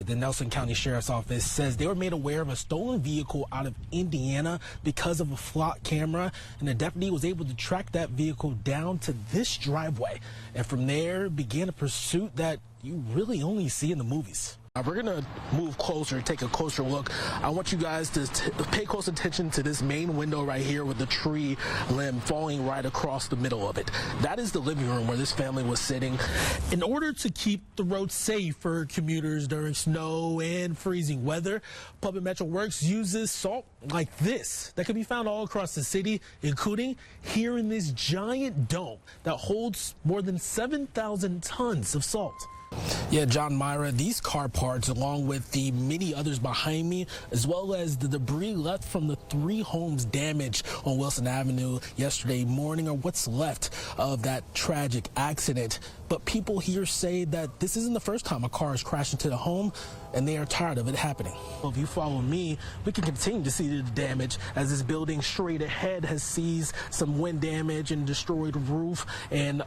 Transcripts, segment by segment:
The Nelson County Sheriff's Office says they were made aware of a stolen vehicle out of Indiana because of a flock camera, and the deputy was able to track that vehicle down to this driveway, and from there began a pursuit that you really only see in the movies. We're going to move closer, take a closer look. I want you guys to pay close attention to this main window right here with the tree limb falling right across the middle of it. That is the living room where this family was sitting. In order to keep the roads safe for commuters during snow and freezing weather, Public Metro Works uses salt like this that can be found all across the city, including here in this giant dome that holds more than 7,000 tons of salt. Yeah, John, Myra, these car parts, along with the many others behind me, as well as the debris left from the 3 homes damaged on Wilson Avenue yesterday morning, are what's left of that tragic accident. But people here say that this isn't the first time a car has crashed into the home, and they are tired of it happening. Well, if you follow me, we can continue to see the damage as this building straight ahead has seized some wind damage and destroyed roof. And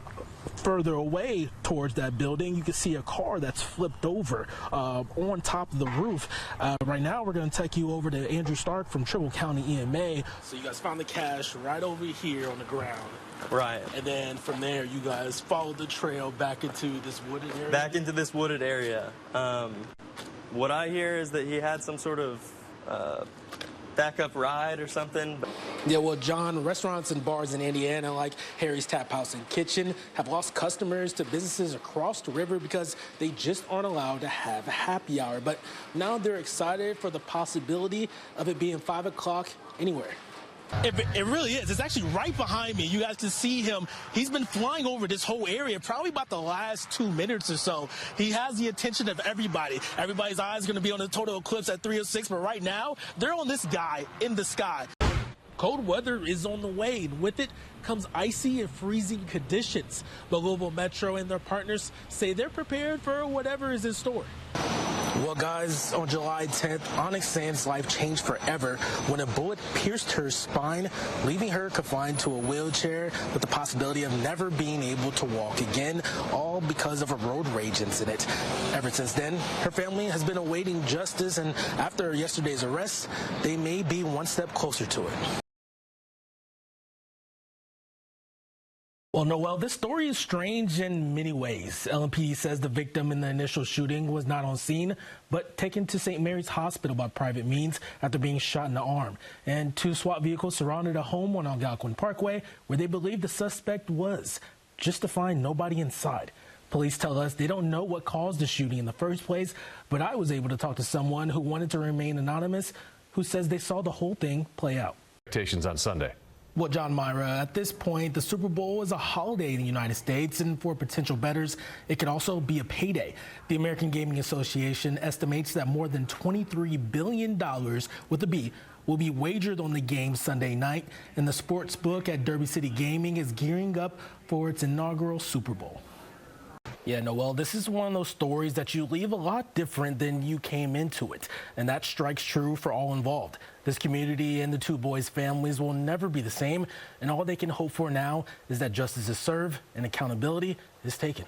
further away towards that building, you can see a car that's flipped over on top of the roof. Right now, we're going to take you over to Andrew Stark from Trumbull County EMA. So you guys found the cash right over here on the ground. Right. And then from there, you guys followed the trail back into this wooded area? Back into this wooded area. What I hear is that he had some sort of backup ride or something. Yeah, well, John, restaurants and bars in Indiana like Harry's Tap House and Kitchen have lost customers to businesses across the river because they just aren't allowed to have a happy hour. But now they're excited for the possibility of it being 5 o'clock anywhere. It really is. It's actually right behind me. You guys can see him. He's been flying over this whole area probably about the last 2 minutes or so. He has the attention of everybody. Everybody's eyes are going to be on the total eclipse at 3:06, but right now, they're on this guy in the sky. Cold weather is on the way, and with it comes icy and freezing conditions. But Louisville Metro and their partners say they're prepared for whatever is in store. Well, guys, on July 10th, Onyx Sand's life changed forever when a bullet pierced her spine, leaving her confined to a wheelchair with the possibility of never being able to walk again, all because of a road rage incident. Ever since then, her family has been awaiting justice, and after yesterday's arrest, they may be one step closer to it. Well, Noel, this story is strange in many ways. LMPD says the victim in the initial shooting was not on scene, but taken to St. Mary's Hospital by private means after being shot in the arm. And 2 SWAT vehicles surrounded a home on Algonquin Parkway where they believe the suspect was, just to find nobody inside. Police tell us they don't know what caused the shooting in the first place, but I was able to talk to someone who wanted to remain anonymous, who says they saw the whole thing play out. Expectations on Sunday. Well, John, Myra, at this point, the Super Bowl is a holiday in the United States, and for potential bettors, it could also be a payday. The American Gaming Association estimates that more than $23 billion with a B will be wagered on the game Sunday night, and the sports book at Derby City Gaming is gearing up for its inaugural Super Bowl. Yeah, Noel, this is one of those stories that you leave a lot different than you came into it, and that strikes true for all involved. This community and the 2 boys' families will never be the same, and all they can hope for now is that justice is served and accountability is taken.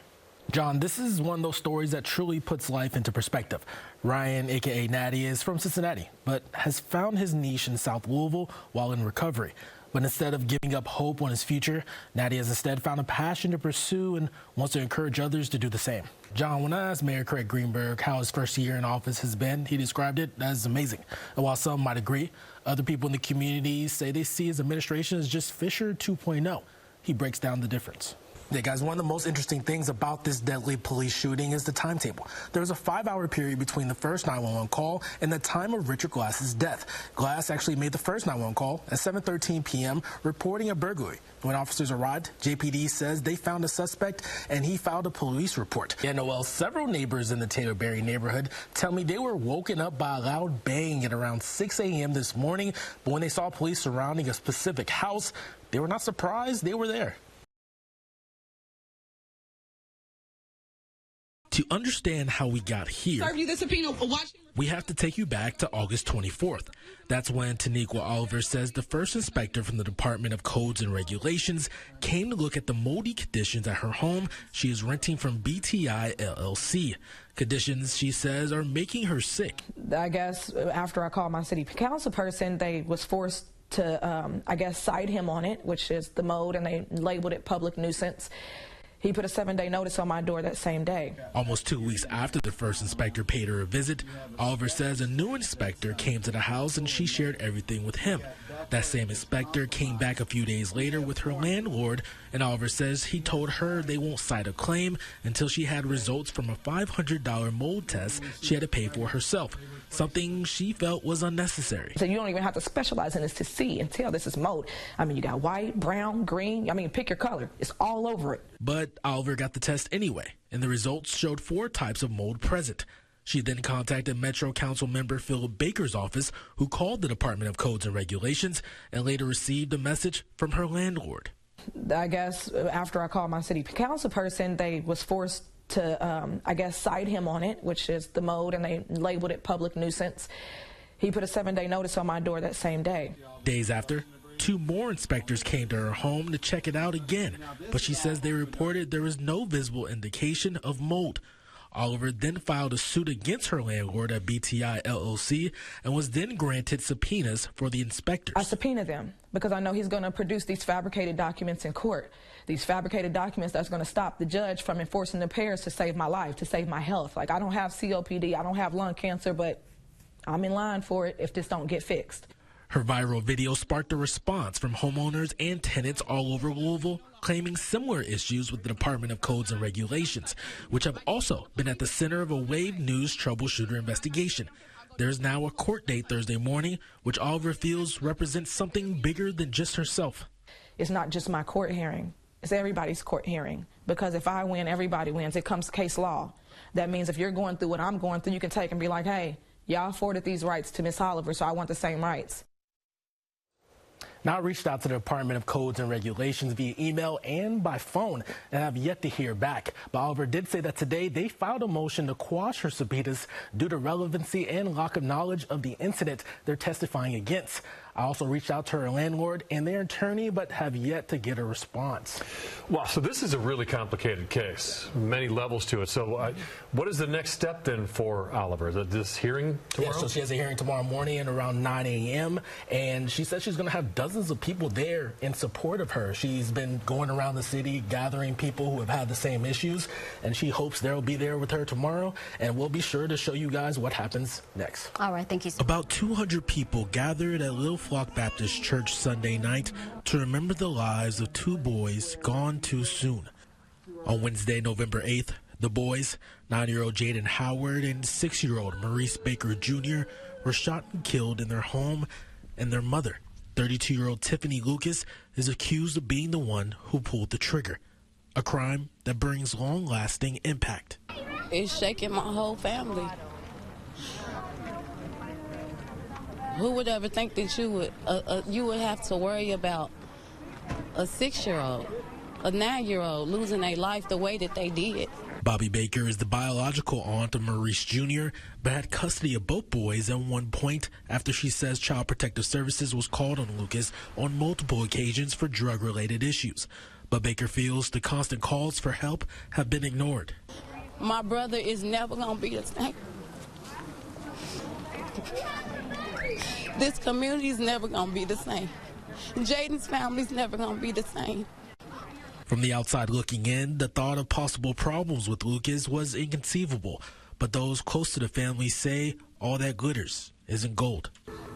John, this is one of those stories that truly puts life into perspective. Ryan, a.k.a. Natty, is from Cincinnati, but has found his niche in South Louisville while in recovery. But instead of giving up hope on his future, Natty has instead found a passion to pursue and wants to encourage others to do the same. John, when I asked Mayor Craig Greenberg how his first year in office has been, he described it as amazing. And while some might agree, other people in the community say they see his administration as just Fisher 2.0. He breaks down the difference. Yeah, guys, one of the most interesting things about this deadly police shooting is the timetable. There was a 5-hour period between the first 911 call and the time of Richard Glass's death. Glass actually made the first 911 call at 7:13 p.m. reporting a burglary. When officers arrived, JPD says they found a suspect and he filed a police report. Yeah, Noel, several neighbors in the Taylorberry neighborhood tell me they were woken up by a loud bang at around 6 a.m. this morning, but when they saw police surrounding a specific house, they were not surprised they were there. To understand how we got here, Serve you the subpoena. Watch. we have to take you back to August 24th. That's when Taniqua Oliver says the first inspector from the Department of Codes and Regulations came to look at the moldy conditions at her home she is renting from BTI LLC. Conditions, she says, are making her sick. I guess after I called my city council person, they was forced to, cite him on it, which is the mold, and they labeled it public nuisance. He put a 7-day notice on my door that same day. Almost 2 weeks after the first inspector paid her a visit, Oliver says a new inspector came to the house and she shared everything with him. That same inspector came back a few days later with her landlord, and Oliver says he told her they won't cite a claim until she had results from a $500 mold test she had to pay for herself, something she felt was unnecessary. So you don't even have to specialize in this to see and tell this is mold. I mean, you got white, brown, green. I mean, pick your color. It's all over it. But Oliver got the test anyway, and the results showed 4 types of mold present. She then contacted Metro Council member Philip Baker's office, who called the Department of Codes and Regulations and later received a message from her landlord. I guess after I called my city council person, they was forced to, cite him on it, which is the mold, and they labeled it public nuisance. He put a 7-day notice on my door that same day. Days after, 2 more inspectors came to her home to check it out again, but she says they reported there was no visible indication of mold. Oliver then filed a suit against her landlord at BTI LLC and was then granted subpoenas for the inspectors. I subpoena them because I know he's going to produce these fabricated documents in court. These fabricated documents that's going to stop the judge from enforcing the repairs to save my life, to save my health. Like, I don't have COPD, I don't have lung cancer, but I'm in line for it if this don't get fixed. Her viral video sparked a response from homeowners and tenants all over Louisville, claiming similar issues with the Department of Codes and Regulations, which have also been at the center of a Wave News troubleshooter investigation. There's now a court date Thursday morning, which Oliver feels represents something bigger than just herself. It's not just my court hearing. It's everybody's court hearing. Because if I win, everybody wins. It comes case law. That means if you're going through what I'm going through, you can take and be like, hey, y'all afforded these rights to Miss Oliver, so I want the same rights. Now, I reached out to the Department of Codes and Regulations via email and by phone, and have yet to hear back. But Oliver did say that today they filed a motion to quash her subpoenas due to relevancy and lack of knowledge of the incident they're testifying against. I also reached out to her landlord and their attorney, but have yet to get a response. Well, so this is a really complicated case, many levels to it. So what is the next step then for Oliver? This hearing tomorrow? Yeah, so she has a hearing tomorrow morning at around 9 a.m. And she says she's going to have dozens of people there in support of her. She's been going around the city gathering people who have had the same issues, and she hopes they'll be there with her tomorrow. And we'll be sure to show you guys what happens next. All right, thank you. About 200 people gathered at Little Flock Baptist Church Sunday night to remember the lives of 2 boys gone too soon. On Wednesday, November 8th, the boys, 9-year-old Jaden Howard and 6-year-old Maurice Baker Jr., were shot and killed in their home, and their mother, 32-year-old Tiffany Lucas, is accused of being the one who pulled the trigger, a crime that brings long-lasting impact. It's shaking my whole family. Who would ever think that you would have to worry about a 6-year-old, a 9-year-old losing their life the way that they did? Bobby Baker is the biological aunt of Maurice Jr., but had custody of both boys at one point after she says Child Protective Services was called on Lucas on multiple occasions for drug-related issues. But Baker feels the constant calls for help have been ignored. My brother is never going to be the same. This community is never going to be the same. Jaden's family is never going to be the same. From the outside looking in, the thought of possible problems with Lucas was inconceivable. But those close to the family say all that glitters isn't gold.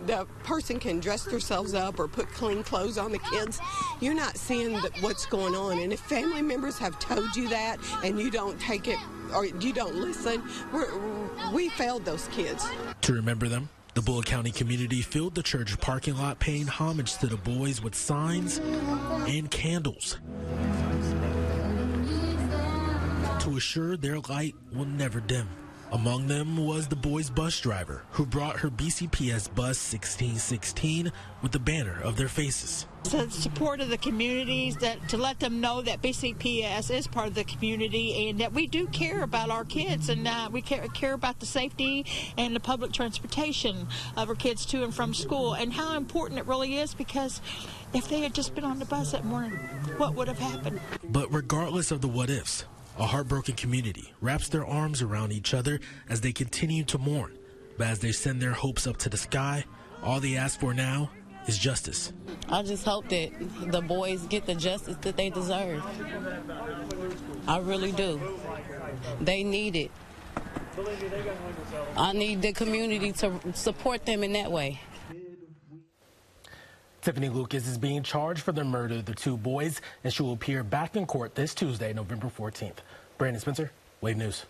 The person can dress themselves up or put clean clothes on the kids. You're not seeing what's going on. And if family members have told you that and you don't take it or you don't listen, we failed those kids. To remember them, the Bullitt County community filled the church parking lot paying homage to the boys with signs and candles to assure their light will never dim. Among them was the boys' bus driver who brought her BCPS bus 1616 with the banner of their faces. The support of the communities, to let them know that BCPS is part of the community and that we do care about our kids, and we care about the safety and the public transportation of our kids to and from school, and how important it really is, because if they had just been on the bus that morning, what would have happened? But regardless of the what ifs, a heartbroken community wraps their arms around each other as they continue to mourn. But as they send their hopes up to the sky, all they ask for now is justice. I just hope that the boys get the justice that they deserve. I really do. They need it. I need the community to support them in that way. Tiffany Lucas is being charged for the murder of the two boys, and she will appear back in court this Tuesday, November 14th. Brandon Spencer, Wave News.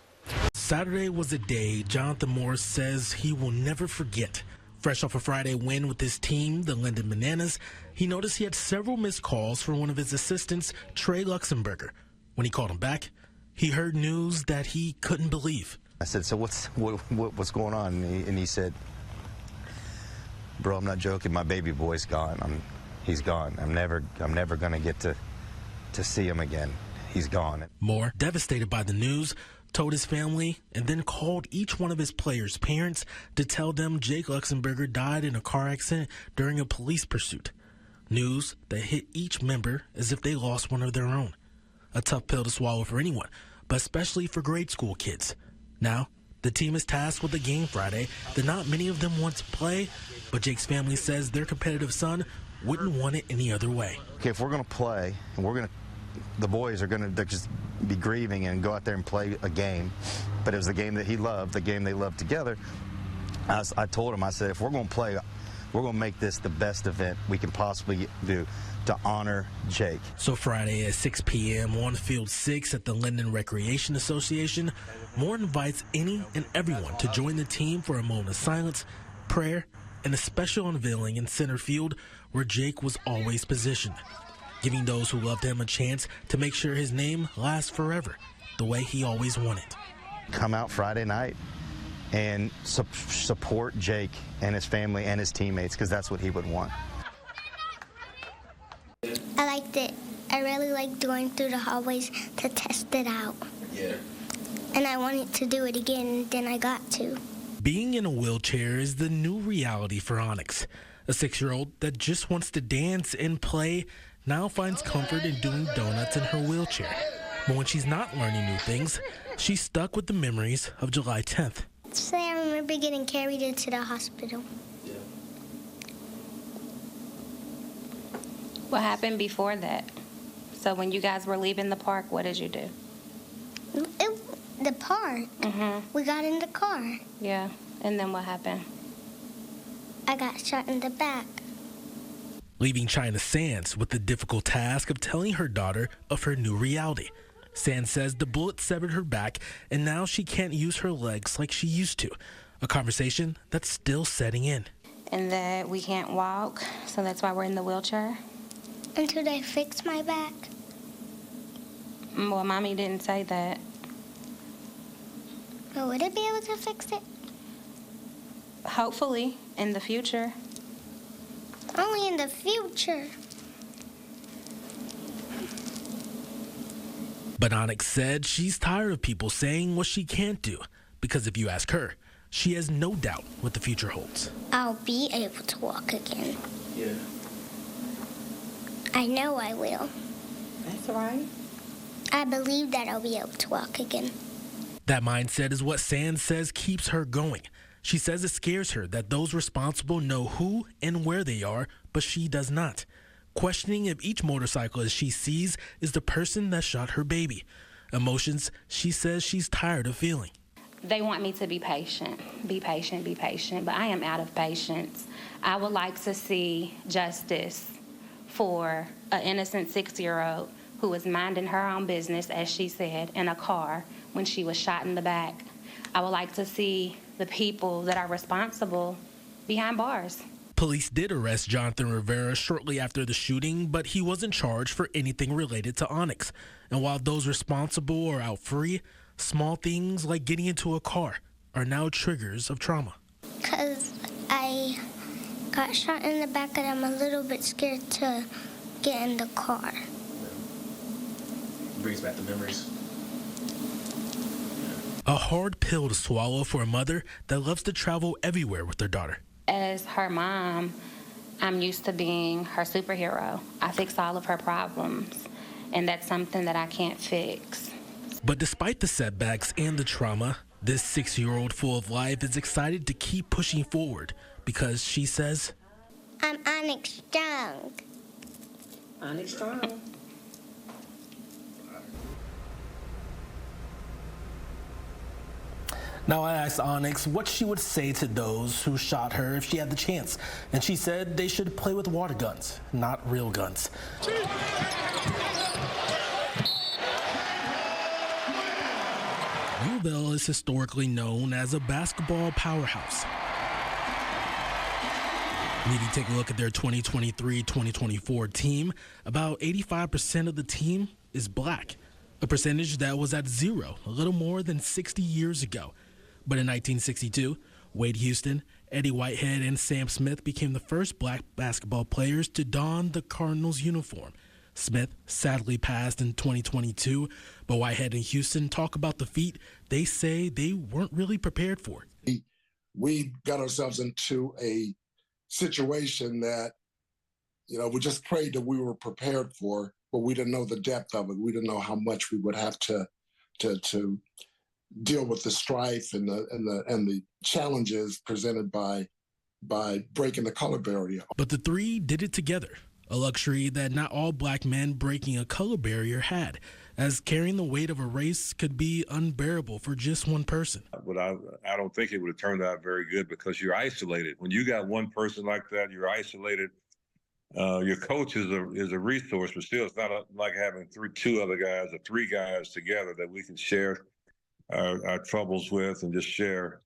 Saturday was a day Jonathan Morris says he will never forget. Fresh off a Friday win with his team, the Linden Bananas, he noticed he had several missed calls from one of his assistants, Trey Luxemberger. When he called him back, he heard news that he couldn't believe. I said, so what's going on? And he said, bro, I'm not joking. My baby boy's gone. He's gone. I'm never going to get to see him again. He's gone. Moore, devastated by the news, told his family and then called each one of his players' parents to tell them Jake Luxemberger died in a car accident during a police pursuit. News that hit each member as if they lost one of their own. A tough pill to swallow for anyone, but especially for grade school kids. Now, the team is tasked with a game Friday that not many of them want to play, but Jake's family says their competitive son wouldn't want it any other way. Okay, if we're going to play, and the boys are going to just be grieving and go out there and play a game, but it was the game that he loved, the game they loved together. I told him, I said, if we're going to play, we're going to make this the best event we can possibly do to honor Jake. So Friday at 6 p.m. on Field 6 at the Linden Recreation Association, Moore invites any and everyone to join the team for a moment of silence, prayer, and a special unveiling in center field where Jake was always positioned, giving those who loved him a chance to make sure his name lasts forever, the way he always wanted. Come out Friday night and support Jake and his family and his teammates, because that's what he would want. I liked it. I really liked going through the hallways to test it out. Yeah. And I wanted to do it again, and then I got to. Being in a wheelchair is the new reality for Onyx. A 6-year-old that just wants to dance and play now finds comfort in doing donuts in her wheelchair. But when she's not learning new things, she's stuck with the memories of July 10th. Say I remember getting carried into the hospital. What happened before that? So when you guys were leaving the park, what did you do? The park? Mm-hmm. We got in the car. Yeah, and then what happened? I got shot in the back. Leaving China Sands with the difficult task of telling her daughter of her new reality. Sands says the bullet severed her back and now she can't use her legs like she used to. A conversation that's still setting in. And that we can't walk, so that's why we're in the wheelchair? Until they fix my back. Well, Mommy didn't say that. But would it be able to fix it? Hopefully, in the future. Only in the future. But Onyx said she's tired of people saying what she can't do, because if you ask her, she has no doubt what the future holds. I'll be able to walk again. Yeah. I know I will. That's right. I believe that I'll be able to walk again. That mindset is what Sands says keeps her going. She says it scares her that those responsible know who and where they are, but she does not. Questioning if each motorcyclist she sees is the person that shot her baby. Emotions she says she's tired of feeling. They want me to be patient, be patient, be patient, but I am out of patience. I would like to see justice for an innocent 6-year-old who was minding her own business, as she said, in a car when she was shot in the back. I would like to see the people that are responsible behind bars. Police did arrest Jonathan Rivera shortly after the shooting, but he wasn't charged for anything related to Onyx. And while those responsible are out free, small things like getting into a car are now triggers of trauma. Because I got shot in the back and I'm a little bit scared to get in the car. Brings back the memories. A hard pill to swallow for a mother that loves to travel everywhere with their daughter. As her mom, I'm used to being her superhero. I fix all of her problems, and that's something that I can't fix. But despite the setbacks and the trauma, this 6-year-old full of life is excited to keep pushing forward because she says, I'm Onyx Strong. Onyx Strong. Now I asked Onyx what she would say to those who shot her if she had the chance, and she said they should play with water guns, not real guns. U of L is historically known as a basketball powerhouse. And if you take a look at their 2023-2024 team, about 85% of the team is black, a percentage that was at zero a little more than 60 years ago. But in 1962, Wade Houston, Eddie Whitehead, and Sam Smith became the first black basketball players to don the Cardinals uniform. Smith sadly passed in 2022, but Whitehead and Houston talk about the feat they say they weren't really prepared for. We got ourselves into a situation that, we just prayed that we were prepared for, but we didn't know the depth of it. We didn't know how much we would have to deal with the strife and the challenges presented by breaking the color barrier. But the three did it together, a luxury that not all black men breaking a color barrier had, as carrying the weight of a race could be unbearable for just one person. But I don't think it would have turned out very good because you're isolated. When you got one person like that, you're isolated. Your coach is a resource, but still, it's not like having two other guys or three guys together that we can share our troubles with and just share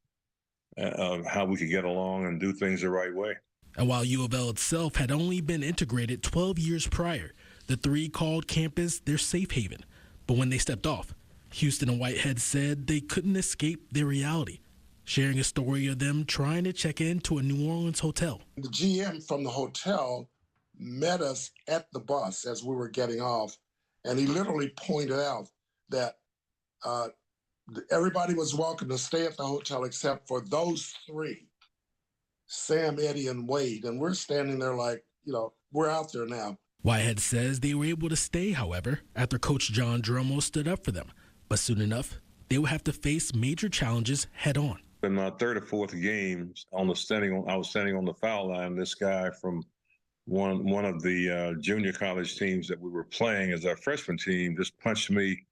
how we could get along and do things the right way. And while U of L itself had only been integrated 12 years prior, the three called campus their safe haven. But when they stepped off, Houston and Whitehead said they couldn't escape their reality, sharing a story of them trying to check into a New Orleans hotel. The GM from the hotel met us at the bus as we were getting off, and he literally pointed out that everybody was welcome to stay at the hotel except for those three, Sam, Eddie, and Wade. And we're standing there like, we're out there now. Whitehead says they were able to stay, however, after Coach John Dromo stood up for them. But soon enough, they would have to face major challenges head on. In my third or fourth game, I was standing on the foul line. This guy from one of the junior college teams that we were playing as our freshman team just punched me,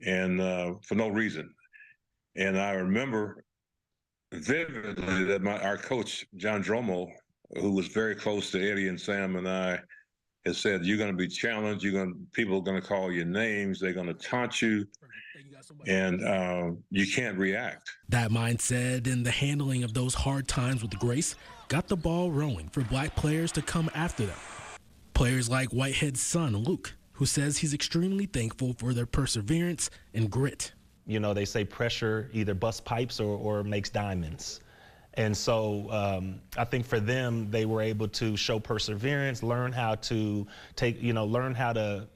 and for no reason. And I remember vividly that our coach, John Dromo, who was very close to Eddie and Sam and I, has said, you're going to be challenged. People are going to call you names. They're going to taunt you, and you can't react. That mindset and the handling of those hard times with grace got the ball rolling for black players to come after them. Players like Whitehead's son, Luke, who says he's extremely thankful for their perseverance and grit. They say pressure either busts pipes or makes diamonds. And so I think for them, they were able to show perseverance, learn how to learn how to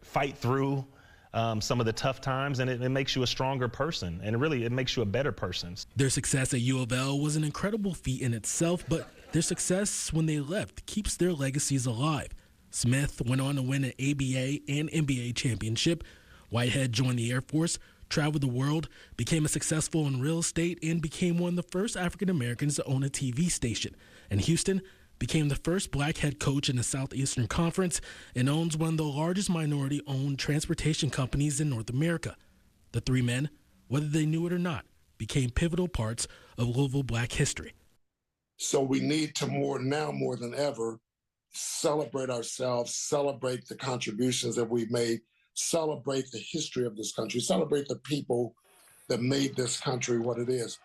fight through some of the tough times, and it makes you a stronger person, and it makes you a better person. Their success at U of L was an incredible feat in itself, but their success when they left keeps their legacies alive. Smith went on to win an ABA and NBA championship. Whitehead joined the Air Force, traveled the world, became successful in real estate, and became one of the first African Americans to own a TV station. And Houston became the first black head coach in the Southeastern Conference and owns one of the largest minority-owned transportation companies in North America. The three men, whether they knew it or not, became pivotal parts of Louisville black history. So we need to more than ever celebrate ourselves, celebrate the contributions that we've made, celebrate the history of this country, celebrate the people that made this country what it is.